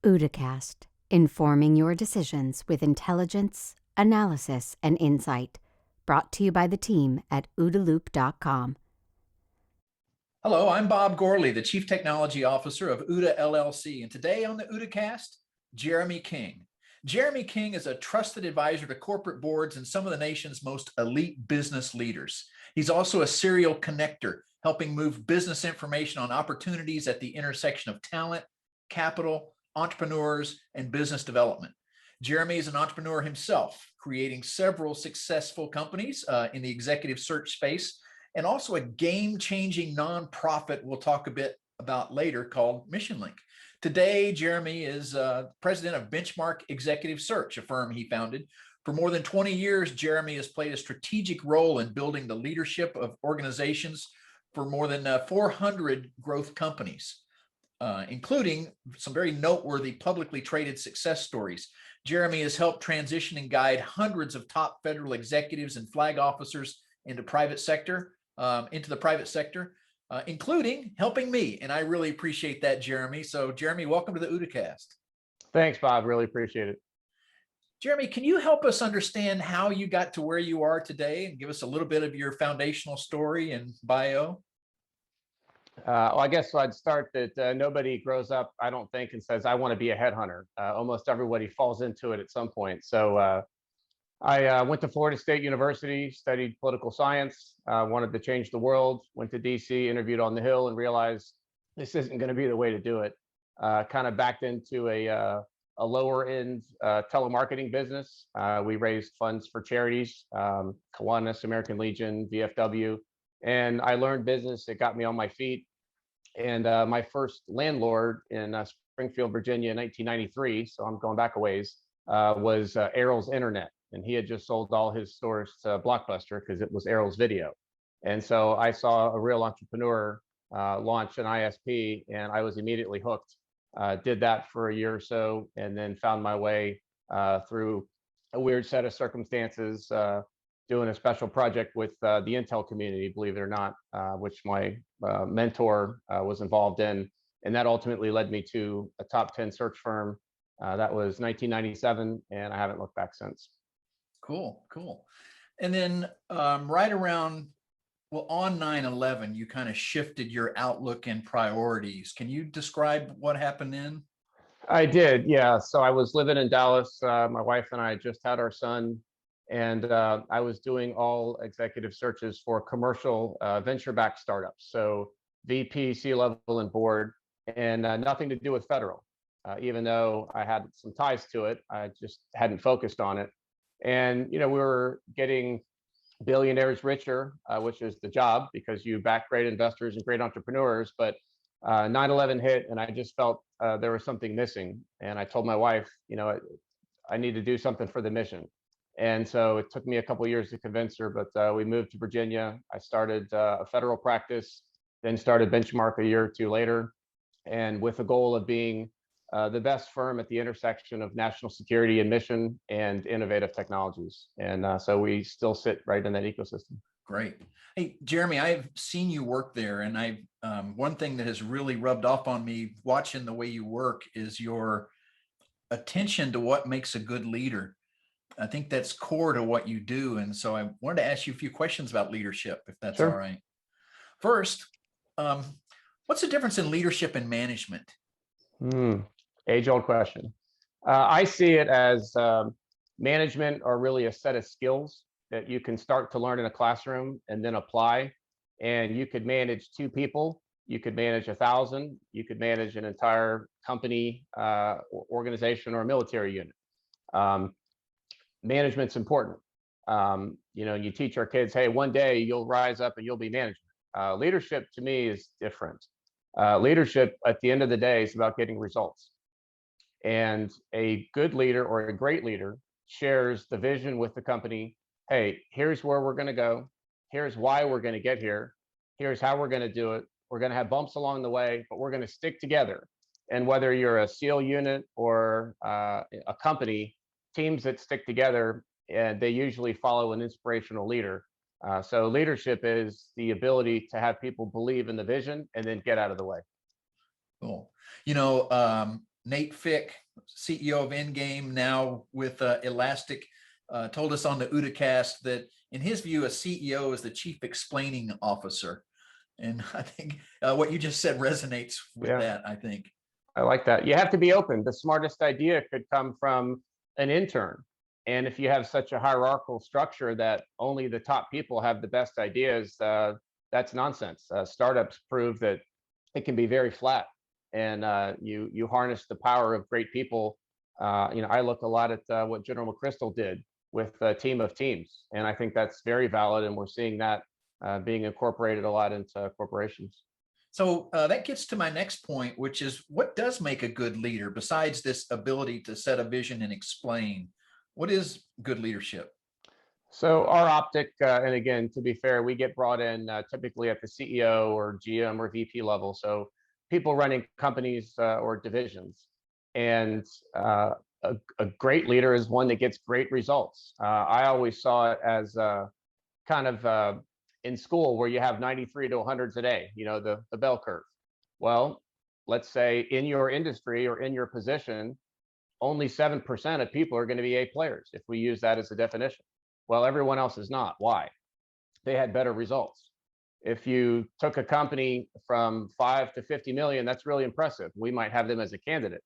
OODAcast, informing your decisions with intelligence, analysis, and insight. Brought to you by the team at OODAloop.com. Hello, I'm Bob Gorley, the Chief Technology Officer of OODA LLC, and today on the OODAcast, Jeremy King. Jeremy King is a trusted advisor to corporate boards and some of the nation's most elite business leaders. He's also a serial connector, helping move business information on opportunities at the intersection of talent, capital, entrepreneurs, and business development. Jeremy is an entrepreneur himself, creating several successful companies in the executive search space, and also a game-changing nonprofit we'll talk a bit about later called MissionLink. Today, Jeremy is president of Benchmark Executive Search, a firm he founded. For more than 20 years, Jeremy has played a strategic role in building the leadership of organizations for more than 400 growth companies, including some very noteworthy publicly traded success stories. Jeremy has helped transition and guide hundreds of top federal executives and flag officers into the private sector, including helping me. And I really appreciate that, Jeremy. So Jeremy, welcome to the OODAcast. Thanks, Bob. Really appreciate it. Jeremy, can you help us understand how you got to where you are today and give us a little bit of your foundational story and bio? Well, I guess I'd start that nobody grows up, I don't think, and says, I want to be a headhunter. Almost everybody falls into it at some point. So I went to Florida State University, studied political science, wanted to change the world, went to DC, interviewed on the Hill, and realized this isn't going to be the way to do it. Kind of backed into a lower end telemarketing business. We raised funds for charities, Kiwanis, American Legion, VFW, and I learned business. It got me on my feet. And my first landlord in Springfield, Virginia in 1993, so I'm going back a ways, was Errol's Internet. And he had just sold all his stores to Blockbuster because it was Errol's Video. And so I saw a real entrepreneur launch an ISP, and I was immediately hooked. Did that for a year or so, and then found my way through a weird set of circumstances, doing a special project with the Intel community, believe it or not, which my mentor was involved in. And that ultimately led me to a top 10 search firm. That was 1997, and I haven't looked back since. Cool. And then right around, on 9/11, you kind of shifted your outlook and priorities. Can you describe what happened then? I did, yeah. So I was living in Dallas. My wife and I just had our son, and I was doing all executive searches for commercial venture-backed startups. So VP, C-level, and board, and nothing to do with federal. Even though I had some ties to it, I just hadn't focused on it. And we were getting billionaires richer, which is the job because you back great investors and great entrepreneurs. But 9/11 hit, and I just felt there was something missing. And I told my wife, I need to do something for the mission. And so it took me a couple of years to convince her, but we moved to Virginia. I started a federal practice, then started Benchmark a year or two later, and with the goal of being the best firm at the intersection of national security and mission and innovative technologies. And so we still sit right in that ecosystem. Great. Hey, Jeremy, I've seen you work there, and one thing that has really rubbed off on me watching the way you work is your attention to what makes a good leader. I think that's core to what you do. And so I wanted to ask you a few questions about leadership, if that's Sure. all right. First, what's the difference in leadership and management? Age-old question. I see it as management are really a set of skills that you can start to learn in a classroom and then apply. And you could manage 2 people, you could manage 1,000, you could manage an entire company, organization, or a military unit. Management's important. You teach our kids, hey, one day you'll rise up and you'll be management. Leadership to me is different. Leadership at the end of the day is about getting results. And a good leader or a great leader shares the vision with the company. Hey, here's where we're going to go. Here's why we're going to get here. Here's how we're going to do it. We're going to have bumps along the way, but we're going to stick together. And whether you're a SEAL unit or a company, teams that stick together, and they usually follow an inspirational leader. So leadership is the ability to have people believe in the vision and then get out of the way. Cool. Nate Fick, CEO of Endgame, now with Elastic, told us on the OODA cast that in his view, a CEO is the chief explaining officer. And I think what you just said resonates with that, I think. I like that. You have to be open. The smartest idea could come from an intern. And if you have such a hierarchical structure that only the top people have the best ideas, that's nonsense. Startups prove that it can be very flat, and you harness the power of great people. I look a lot at what General McChrystal did with a team of teams, and I think that's very valid, and we're seeing that being incorporated a lot into corporations. So that gets to my next point, which is what does make a good leader besides this ability to set a vision and explain? What is good leadership? So our optic, and again, to be fair, we get brought in typically at the CEO or GM or VP level. So people running companies or divisions. And a great leader is one that gets great results. I always saw it as kind of in school where you have 93 to 100s a day, the bell curve. Well, let's say in your industry or in your position, only 7% of people are going to be A players, if we use that as a definition. Well, everyone else is not. Why? They had better results. If you took a company from 5 to 50 million, that's really impressive. We might have them as a candidate,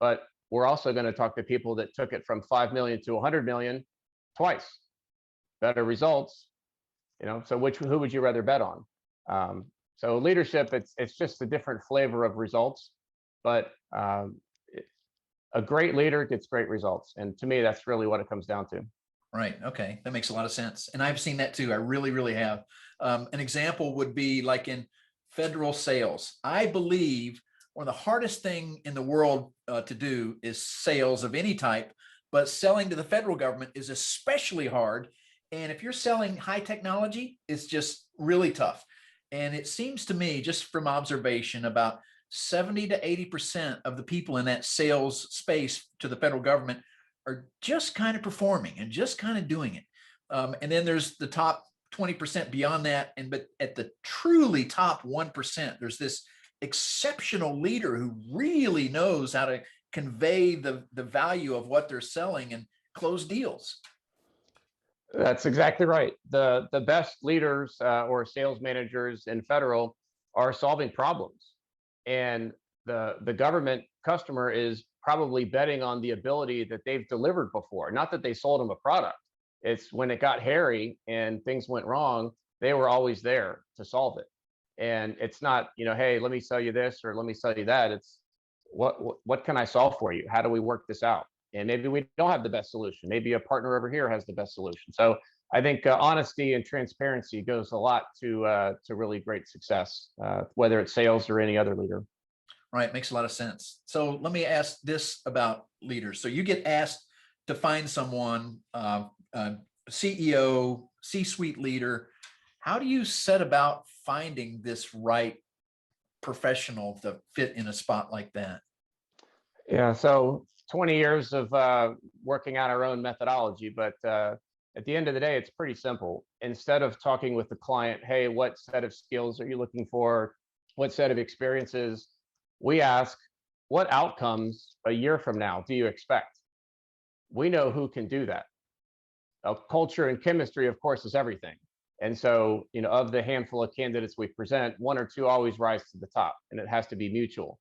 but we're also going to talk to people that took it from 5 million to 100 million twice. Better results. So who would you rather bet on? So leadership, it's just a different flavor of results, but a great leader gets great results. And to me, that's really what it comes down to. Right. Okay. That makes a lot of sense. And I've seen that too. I really, really have. An example would be like in federal sales. I believe one of the hardest thing in the world to do is sales of any type, but selling to the federal government is especially hard. And if you're selling high technology, it's just really tough. And it seems to me, just from observation, about 70 to 80% of the people in that sales space to the federal government are just kind of performing and just kind of doing it. And then there's the top 20% beyond that. But at the truly top 1%, there's this exceptional leader who really knows how to convey the value of what they're selling and close deals. That's exactly right. The best leaders or sales managers in federal are solving problems. And the government customer is probably betting on the ability that they've delivered before. Not that they sold them a product. It's when it got hairy and things went wrong, they were always there to solve it. And it's not, hey, let me sell you this or let me sell you that. It's what can I solve for you? How do we work this out? And maybe we don't have the best solution. Maybe a partner over here has the best solution. So I think honesty and transparency goes a lot to really great success, whether it's sales or any other leader. Right. Makes a lot of sense. So let me ask this about leaders. So you get asked to find someone, CEO, C-suite leader. How do you set about finding this right professional to fit in a spot like that? Yeah. So 20 years of working out our own methodology, but at the end of the day, it's pretty simple. Instead of talking with the client, hey, what set of skills are you looking for? What set of experiences? We ask, what outcomes a year from now do you expect? We know who can do that. Culture and chemistry, of course, is everything. And so, of the handful of candidates we present, one or two always rise to the top, and it has to be mutual.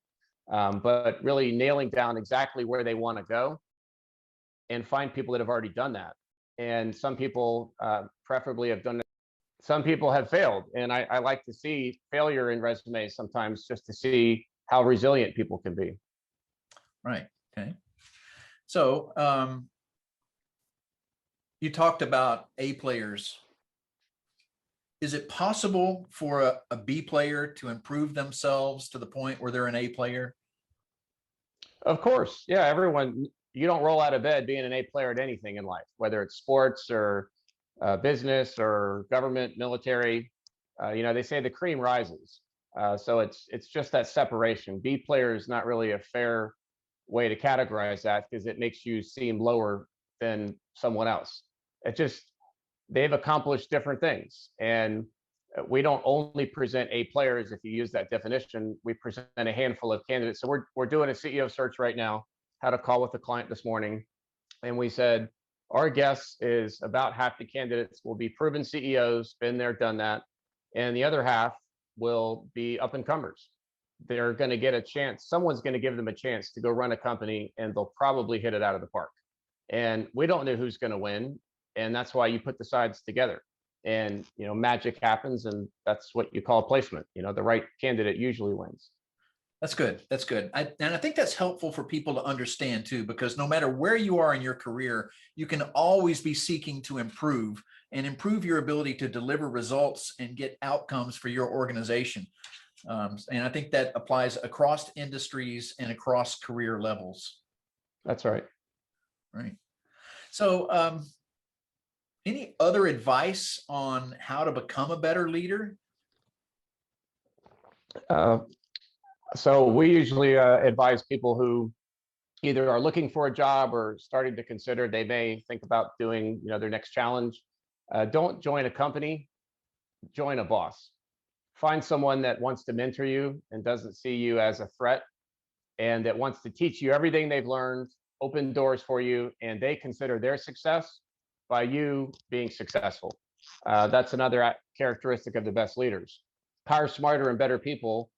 But really nailing down exactly where they want to go and find people that have already done that. And some people preferably have done it. Some people have failed. And I like to see failure in resumes sometimes just to see how resilient people can be. Right. Okay. So you talked about A players. Is it possible for a B player to improve themselves to the point where they're an A player? Of course. Yeah. Everyone, you don't roll out of bed being an A player at anything in life, whether it's sports or business or government, military. They say the cream rises. So it's just that separation. B player is not really a fair way to categorize that because it makes you seem lower than someone else. They've accomplished different things. And we don't only present A players. If you use that definition, we present a handful of candidates. So we're doing a CEO search right now. Had a call with a client this morning, and we said our guess is about half the candidates will be proven CEOs, been there, done that, and the other half will be up and comers. They're going to get a chance. Someone's going to give them a chance to go run a company, and they'll probably hit it out of the park. And we don't know who's going to win, and that's why you put the sides together. And magic happens, and that's what you call a placement. The right candidate usually wins. That's good. That's good. And I think that's helpful for people to understand too, because no matter where you are in your career, you can always be seeking to improve your ability to deliver results and get outcomes for your organization. And I think that applies across industries and across career levels. That's right. Right. So, any other advice on how to become a better leader? So we usually advise people who either are looking for a job or starting to consider they may think about doing their next challenge. Don't join a company, join a boss. Find someone that wants to mentor you and doesn't see you as a threat, and that wants to teach you everything they've learned, open doors for you, and they consider their success by you being successful. That's another characteristic of the best leaders. Hire smarter and better people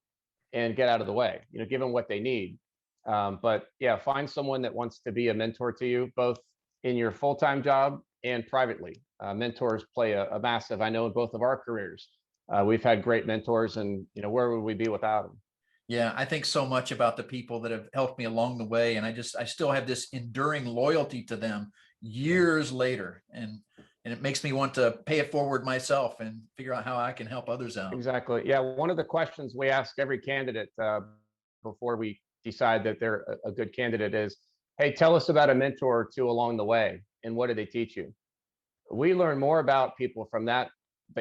and get out of the way, give them what they need. But yeah, find someone that wants to be a mentor to you, both in your full-time job and privately. Mentors play a massive, I know in both of our careers, we've had great mentors, and where would we be without them? Yeah, I think so much about the people that have helped me along the way, and I still have this enduring loyalty to them years later, and it makes me want to pay it forward myself and figure out how I can help others out. Exactly. Yeah, one of the questions we ask every candidate before we decide that they're a good candidate is, hey, tell us about a mentor or two along the way, and what did they teach you? We learn more about people from the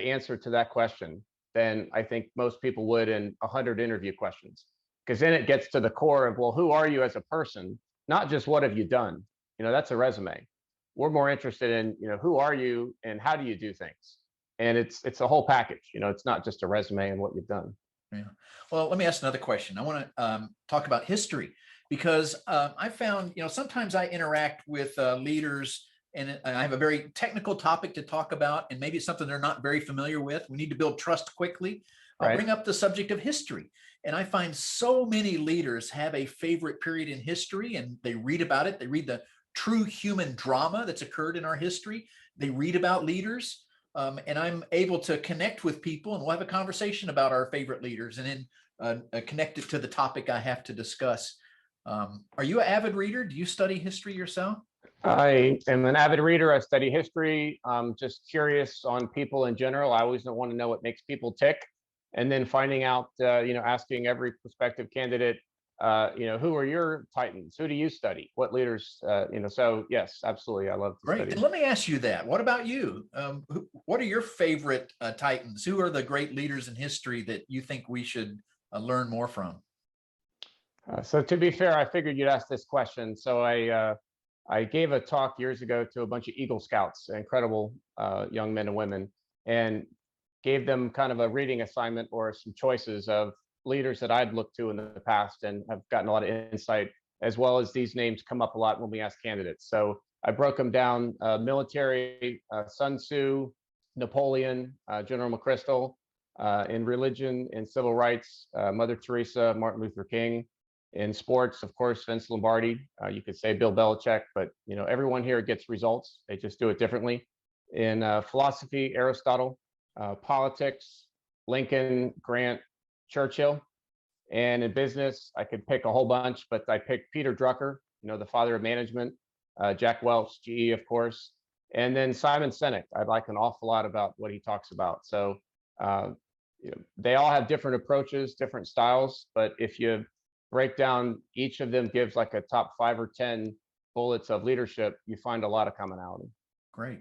answer to that question than I think most people would in 100 interview questions, because then it gets to the core of, well, who are you as a person? Not just what have you done? That's a resume. We're more interested in, who are you and how do you do things? And it's a whole package. It's not just a resume and what you've done. Yeah. Well, let me ask another question. I want to talk about history, because I found, sometimes I interact with leaders, and I have a very technical topic to talk about, and maybe it's something they're not very familiar with. We need to build trust quickly. I'll Right. bring up the subject of history. And I find so many leaders have a favorite period in history, and they read about it. They read the true human drama that's occurred in our history. They read about leaders. And I'm able to connect with people, and we'll have a conversation about our favorite leaders, and then connect it to the topic I have to discuss. Are you an avid reader? Do you study history yourself? I am an avid reader. I study history. I'm just curious on people in general. I always want to know what makes people tick, and then finding out, asking every prospective candidate, who are your titans? Who do you study? What leaders? So yes, absolutely. I love to Great. study. And let me ask you that. What about you? What are your favorite titans? Who are the great leaders in history that you think we should learn more from? So to be fair, I figured you'd ask this question. So I gave a talk years ago to a bunch of Eagle Scouts, incredible young men and women, and gave them kind of a reading assignment or some choices of leaders that I'd looked to in the past and have gotten a lot of insight, as well as these names come up a lot when we ask candidates. So I broke them down: military, Sun Tzu, Napoleon, General McChrystal; in religion and civil rights, Mother Teresa, Martin Luther King; in sports, of course, Vince Lombardi. You could say Bill Belichick, but everyone here gets results. They just do it differently. In philosophy, Aristotle; politics, Lincoln, Grant, Churchill; and in business, I could pick a whole bunch, but I picked Peter Drucker, the father of management; Jack Welch, GE, of course; and then Simon Sinek. I like an awful lot about what he talks about. So they all have different approaches, different styles, but if you break down, each of them gives like a top 5 or 10 bullets of leadership, you find a lot of commonality. Great.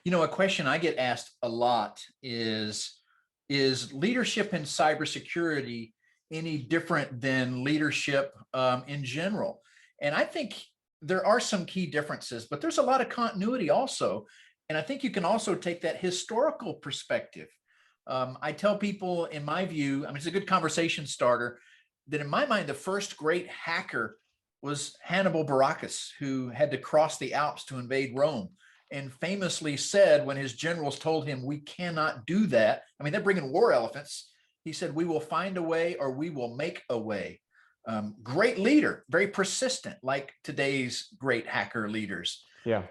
A question I get asked a lot is leadership in cybersecurity any different than leadership in general? And I think there are some key differences, but there's a lot of continuity also. And I think you can also take that historical perspective. I tell people, in my view, I mean, it's a good conversation starter, that in my mind, the first great hacker was Hannibal Baracus, who had to cross the Alps to invade Rome, and famously said, when his generals told him, we cannot do that, I mean, they're bringing war elephants, he said, we will find a way, or we will make a way. Great leader, very persistent, like today's great hacker leaders. Yeah.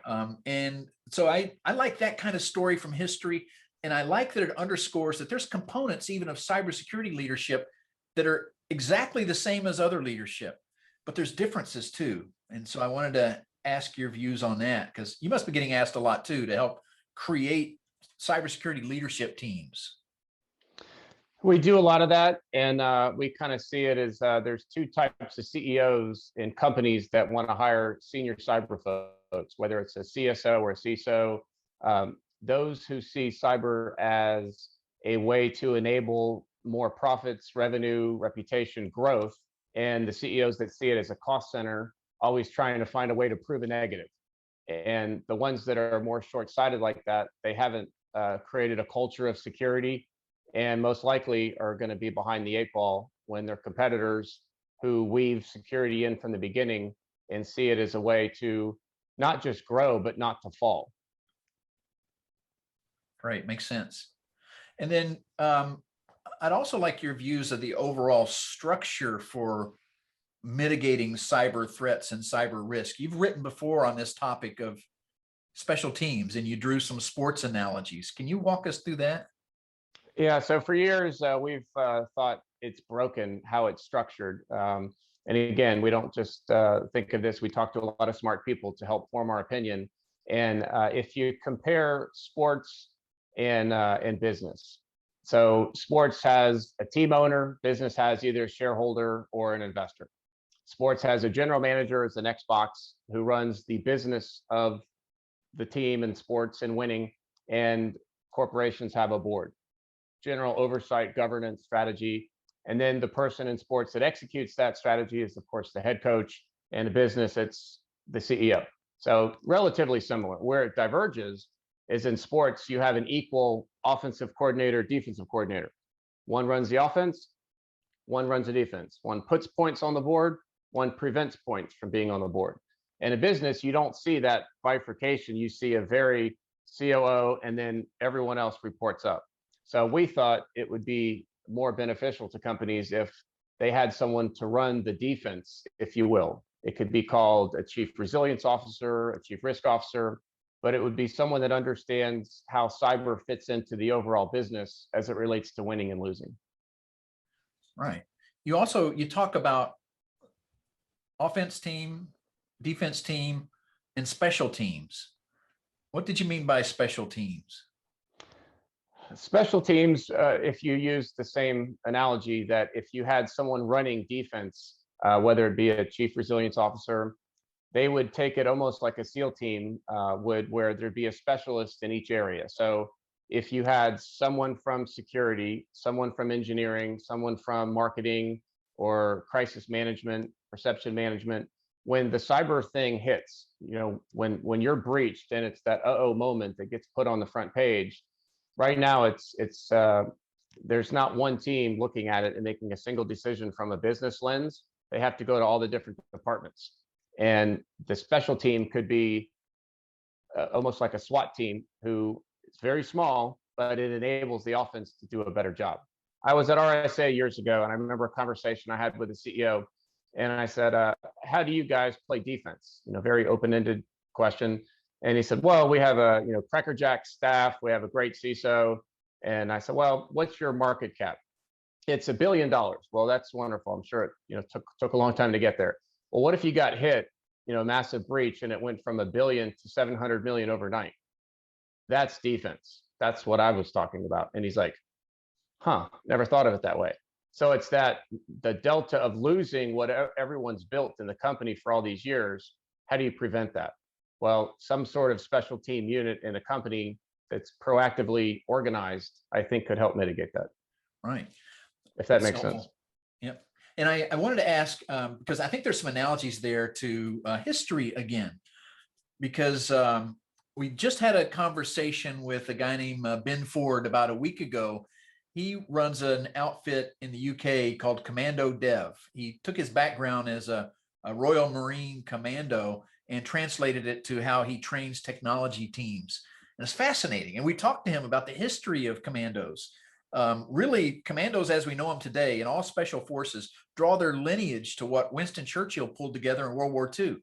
And so I like that kind of story from history. And I like that it underscores that there's components even of cybersecurity leadership that are exactly the same as other leadership, but there's differences too. And so I wanted to ask your views on that, because you must be getting asked a lot too, to help create cybersecurity leadership teams. We do a lot of that, and we kind of see it as there's two types of CEOs in companies that want to hire senior cyber folks, whether it's a CSO or a CISO. Those who see cyber as a way to enable more profits, revenue, reputation, growth, and the CEOs that see it as a cost center, always trying to find a way to prove a negative. And the ones that are more short-sighted like that, they haven't created a culture of security, and most likely are going to be behind the 8 ball when their competitors who weave security in from the beginning and see it as a way to not just grow, but not to fall. Right, makes sense. And then I'd also like your views of the overall structure for mitigating cyber threats and cyber risk. You've written before on this topic of special teams, and you drew some sports analogies. Can you walk us through that? Yeah, so for years, we've thought it's broken how it's structured. And again, we don't just think of this, we talk to a lot of smart people to help form our opinion. And if you compare sports and business, so sports has a team owner, business has either a shareholder or an investor. Sports has a general manager as an Xbox who runs the business of the team and sports and winning, and corporations have a board. General oversight, governance, strategy, and then the person in sports that executes that strategy is, of course, the head coach, and the business, it's the CEO. So relatively similar. Where it diverges is in sports, you have an equal offensive coordinator, defensive coordinator. One runs the offense, one runs the defense. One puts points on the board, one prevents points from being on the board. In a business, you don't see that bifurcation. You see a very COO, and then everyone else reports up. So we thought it would be more beneficial to companies if they had someone to run the defense, if you will. It could be called a chief resilience officer, a chief risk officer, but it would be someone that understands how cyber fits into the overall business as it relates to winning and losing. Right. You talk about offense team, defense team, and special teams. What did you mean by special teams? Special teams, if you use the same analogy, that if you had someone running defense, whether it be a chief resilience officer, they would take it almost like a SEAL team would, where there'd be a specialist in each area. So if you had someone from security, someone from engineering, someone from marketing or crisis management, perception management, when the cyber thing hits, when you're breached and it's that uh-oh moment that gets put on the front page. Right now, there's not one team looking at it and making a single decision from a business lens. They have to go to all the different departments. And the special team could be almost like a SWAT team, who is very small, but it enables the offense to do a better job. I was at RSA years ago, and I remember a conversation I had with the CEO, and I said, how do you guys play defense? Very open-ended question. And he said, well, we have a crackerjack staff. We have a great CISO. And I said, well, what's your market cap? It's $1 billion. Well, that's wonderful. I'm sure it took a long time to get there. Well, what if you got hit, a massive breach, and it went from $1 billion to 700 million overnight? That's defense. That's what I was talking about. And he's like, never thought of it that way. So it's that the delta of losing what everyone's built in the company for all these years. How do you prevent that? Well, some sort of special team unit in a company that's proactively organized, I think, could help mitigate that. Right. If that makes sense. Yep. And I wanted to ask, because I think there's some analogies there to history again, because we just had a conversation with a guy named Ben Ford about a week ago, He runs an outfit in the UK called Commando Dev. He took his background as a Royal Marine commando and translated it to how he trains technology teams. And it's fascinating. And we talked to him about the history of commandos. Really, commandos as we know them today and all special forces draw their lineage to what Winston Churchill pulled together in World War II.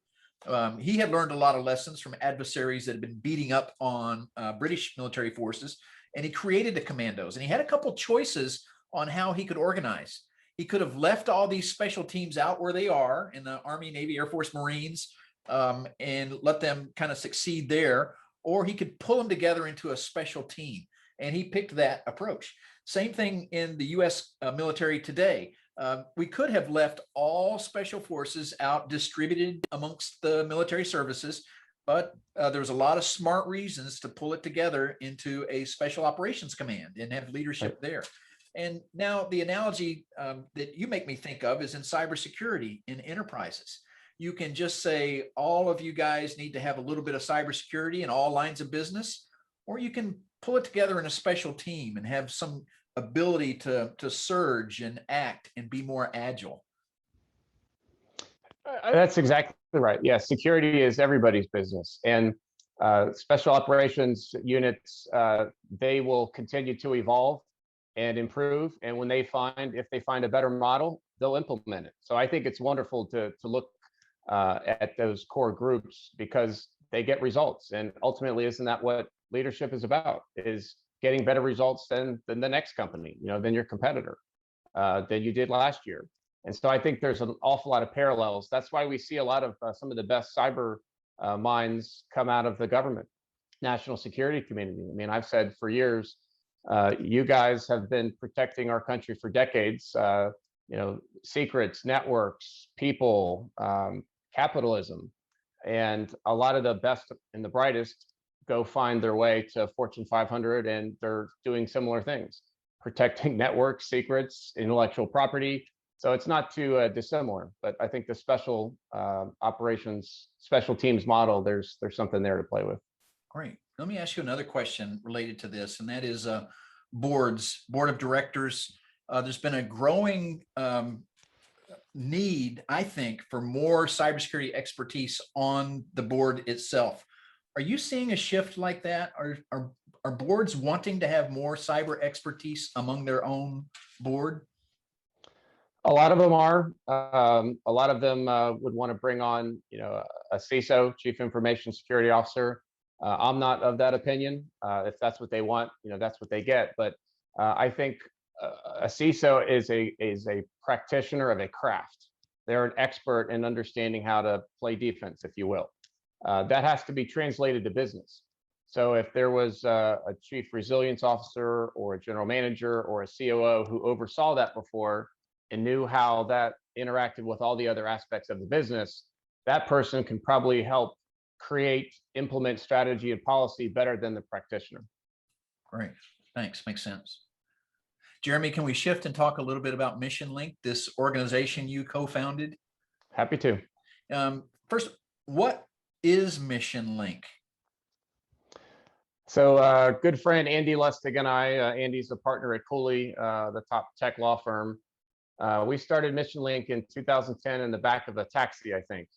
He had learned a lot of lessons from adversaries that had been beating up on British military forces, and he created the commandos. And he had a couple choices on how he could organize. He could have left all these special teams out where they are in the Army, Navy, Air Force, Marines, and let them kind of succeed there, or he could pull them together into a special team. And he picked that approach. Same thing in the U.S. Military today. We could have left all special forces out distributed amongst the military services, but there was a lot of smart reasons to pull it together into a special operations command and have leadership there. And now the analogy that you make me think of is in cybersecurity in enterprises. You can just say, all of you guys need to have a little bit of cybersecurity in all lines of business, or you can pull it together in a special team and have some ability to surge and act and be more agile. That's exactly right. Yeah, security is everybody's business, and special operations units, they will continue to evolve and improve. And when if they find a better model, they'll implement it. So I think it's wonderful to look at those core groups because they get results. And ultimately, isn't that what leadership is about? Is getting better results than the next company, than your competitor, than you did last year. And so I think there's an awful lot of parallels. That's why we see a lot of some of the best cyber minds come out of the government, national security community. I mean, I've said for years, you guys have been protecting our country for decades. Secrets, networks, people, capitalism, and a lot of the best and the brightest go find their way to Fortune 500, and they're doing similar things, protecting networks, secrets, intellectual property. So it's not too dissimilar, but I think the special operations, special teams model, there's something there to play with. Great. Let me ask you another question related to this, and that is board of directors. There's been a growing need, I think, for more cybersecurity expertise on the board itself. Are you seeing a shift like that? Are boards wanting to have more cyber expertise among their own board? A lot of them are. A lot of them would want to bring on, a CISO, Chief Information Security Officer. I'm not of that opinion. If that's what they want, that's what they get. But I think a CISO is a practitioner of a craft. They're an expert in understanding how to play defense, if you will. That has to be translated to business. So if there was a chief resilience officer or a general manager or a COO who oversaw that before and knew how that interacted with all the other aspects of the business, that person can probably help create, implement strategy and policy better than the practitioner. Great, thanks, makes sense. Jeremy, can we shift and talk a little bit about MissionLink, this organization you co-founded? Happy to. First, what is MissionLink? So good friend Andy Lustig and I, Andy's a partner at Cooley, the top tech law firm. We started MissionLink in 2010 in the back of a taxi, I think.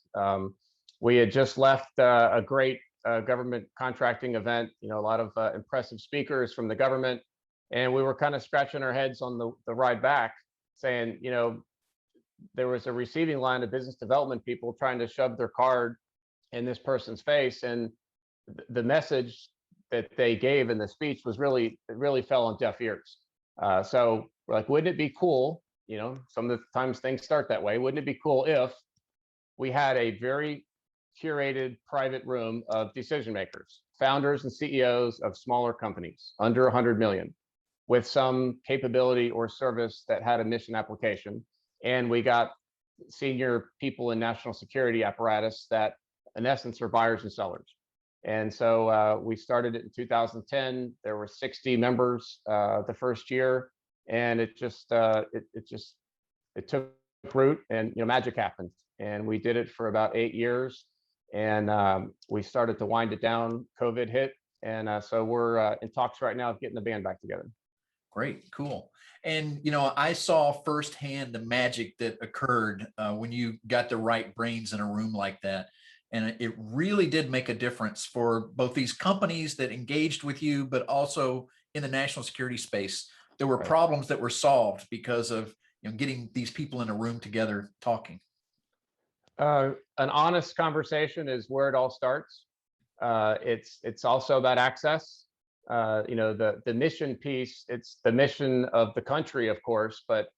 We had just left a great government contracting event, a lot of impressive speakers from the government. And we were kind of scratching our heads on the ride back saying, there was a receiving line of business development people trying to shove their card in this person's face. And the message that they gave in the speech was it really fell on deaf ears. So we're like, wouldn't it be cool? Some of the times things start that way. Wouldn't it be cool if we had a very curated private room of decision makers, founders and CEOs of smaller companies under 100 million, with some capability or service that had a mission application. And we got senior people in national security apparatus that in essence are buyers and sellers. And so we started it in 2010. There were 60 members the first year, and it took root, and magic happened. And we did it for about 8 years, and we started to wind it down. COVID hit, and so we're in talks right now of getting the band back together. Great, cool. And I saw firsthand the magic that occurred when you got the right brains in a room like that. And it really did make a difference for both these companies that engaged with you, but also in the national security space. There were Right. problems that were solved because of getting these people in a room together talking. An honest conversation is where it all starts. It's also about access. The mission piece. It's the mission of the country, of course, but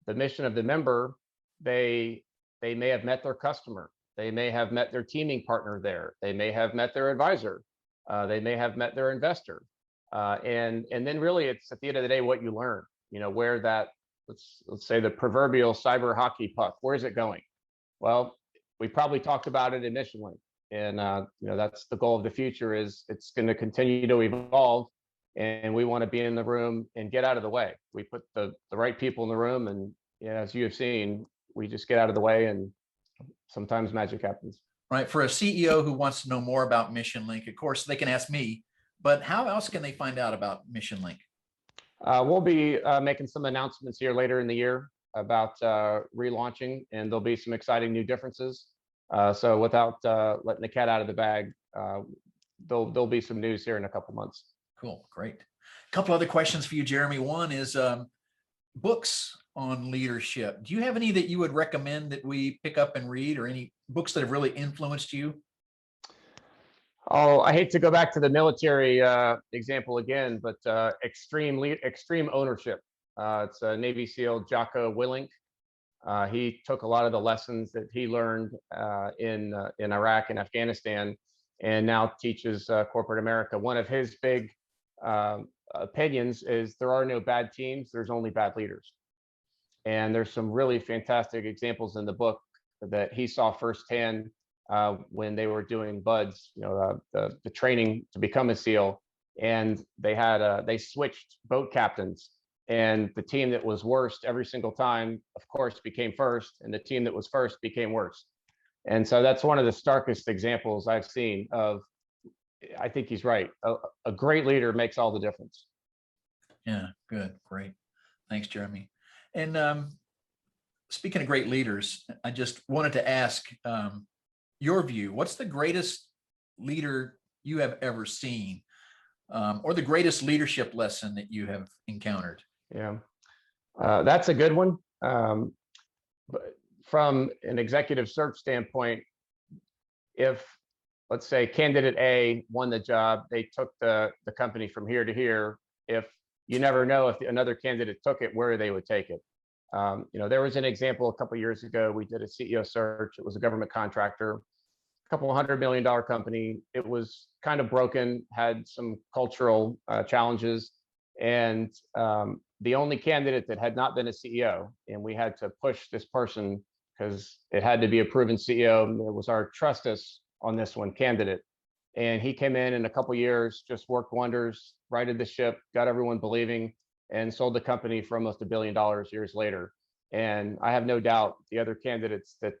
the mission of the member. They may have met their customer. They may have met their teaming partner there. They may have met their advisor. They may have met their investor. And then really, it's at the end of the day what you learn. Where that let's say the proverbial cyber hockey puck. Where is it going? Well, we probably talked about it in MissionLink, and that's the goal of the future. Is it's going to continue to evolve, and we want to be in the room and get out of the way. We put the right people in the room, and as you have seen, we just get out of the way, and sometimes magic happens. Right. For a CEO who wants to know more about MissionLink, of course, they can ask me, but how else can they find out about MissionLink? We'll be making some announcements here later in the year about relaunching, and there'll be some exciting new differences. So without letting the cat out of the bag, there'll be some news here in a couple months. Cool. Great. A couple other questions for you, Jeremy. One is books on leadership. Do you have any that you would recommend that we pick up and read, or any books that have really influenced you? Oh, I hate to go back to the military example again, but extreme ownership. It's a Navy SEAL, Jocko Willink. He took a lot of the lessons that he learned in Iraq and Afghanistan, and now teaches corporate America. One of his big opinions is there are no bad teams, there's only bad leaders. And there's some really fantastic examples in the book that he saw firsthand when they were doing BUDS, the training to become a SEAL, and they switched boat captains, and the team that was worst every single time, of course, became first, and the team that was first became worse. And so that's one of the starkest examples I've seen of. I think he's right. A great leader makes all the difference. Yeah, good, great. Thanks, Jeremy. And speaking of great leaders, I just wanted to ask your view. What's the greatest leader you have ever seen, or the greatest leadership lesson that you have encountered? Yeah, that's a good one. But from an executive search standpoint, if, let's say, candidate A won the job, they took the company from here to here. If you never know if another candidate took it, where they would take it. There was an example a couple of years ago. We did a CEO search. It was a government contractor, a couple $100 million company. It was kind of broken, had some cultural challenges, and the only candidate that had not been a CEO, and we had to push this person because it had to be a proven CEO. And it was our trust us on this one candidate. And he came in a couple of years, just worked wonders, righted the ship, got everyone believing, and sold the company for almost $1 billion years later. And I have no doubt the other candidates that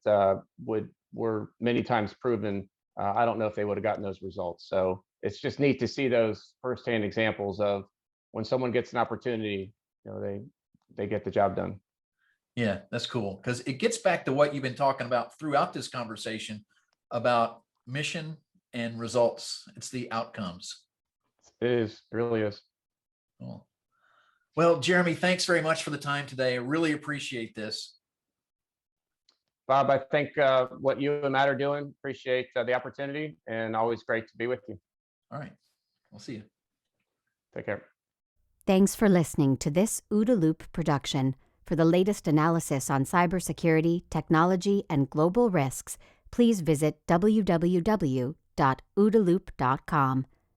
were many times proven, I don't know if they would have gotten those results. So it's just neat to see those firsthand examples of when someone gets an opportunity, they get the job done. Yeah, that's cool, because it gets back to what you've been talking about throughout this conversation about mission and results. It's the outcomes. It is. It really is. Cool. Well, Jeremy, thanks very much for the time today. I really appreciate this. Bob, I think what you and Matt are doing, appreciate the opportunity, and always great to be with you. All right. We'll see you. Take care. Thanks for listening to this OODA Loop production. For the latest analysis on cybersecurity, technology, and global risks, please visit www.oodaloop.com.